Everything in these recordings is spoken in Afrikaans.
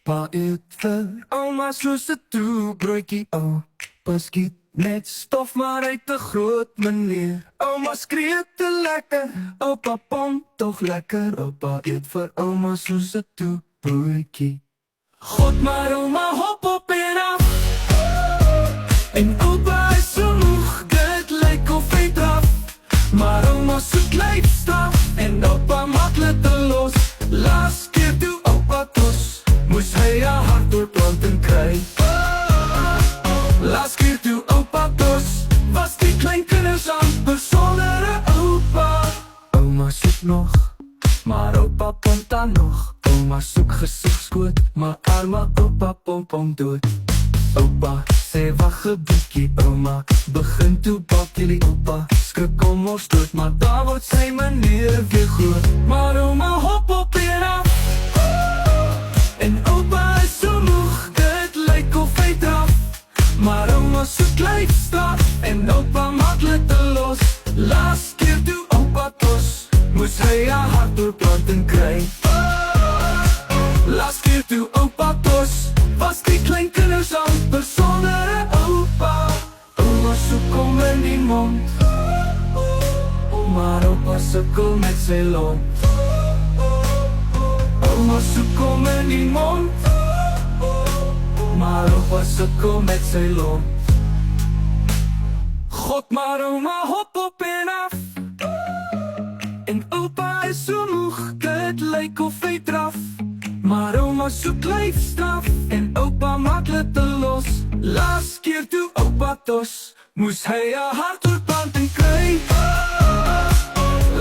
Pa eet vir ouma soos 'n toebroodjie, oupa skiet net stof maar uit 'n groot meneer. Ouma skree te lekker, oupa pomp tog lekker. Oupa eet vir ouma soos 'n toebroodjie. God maar ouma hop op en af, en oupa is so moeg, dit lyk of hy draf. Maar ouma soek lyf staf, en oupa maak dit los. Laas keer toe oupa tos, moes hy 'n hartdoortplanting kry. Laas keer toe oupa tos, was die klein kinders amper sonder 'n oupa. Ouma soek nog, maar oupa pomp dan nog. Ouma soek gesigskoot, maar arme oupa pomp hom dood. Oupa sê wag 'n bietjie, ouma begin toe bak jullie oupa. Skrik kom ons dood, maar daar word sy meneer weer groot. Maar ouma hop op en af, en oupa is so moeg, dit lyk of hy draf. Maar ouma soek lyf staf, en oupa maak dit los. Laas keer toe oupa tos, moes hy 'n hartdoortplanting kry. Laas keer toe oupa tos, was die klein kinders amper sonder 'n oupa. Ouma soek hom in die mond, maar oupa sukkel met sy lont. Ouma soek hom in die mond, maar oupa sukkel met sy lont. God maar ouma hop op en af, en oupa is so moeg, dit lyk of hy draf. Maar ouma soek lyf staf, en oupa maak dit los. Laas keer toe oupa tos, moes hy 'n hartdoortplanting kry.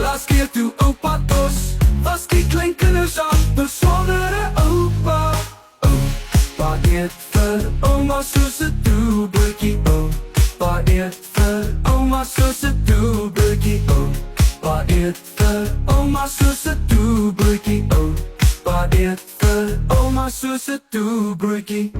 Laas keer toe oupa tos, was die klein kinders amper sonder 'n oupa. Oupa eet vir ouma soos 'n toebroodjie, oupa eet vir ouma soos 'n toebroodjie, oupa eet vir ouma soos 'n toebroodjie, oupa eet vir ouma soos 'n toebroodjie.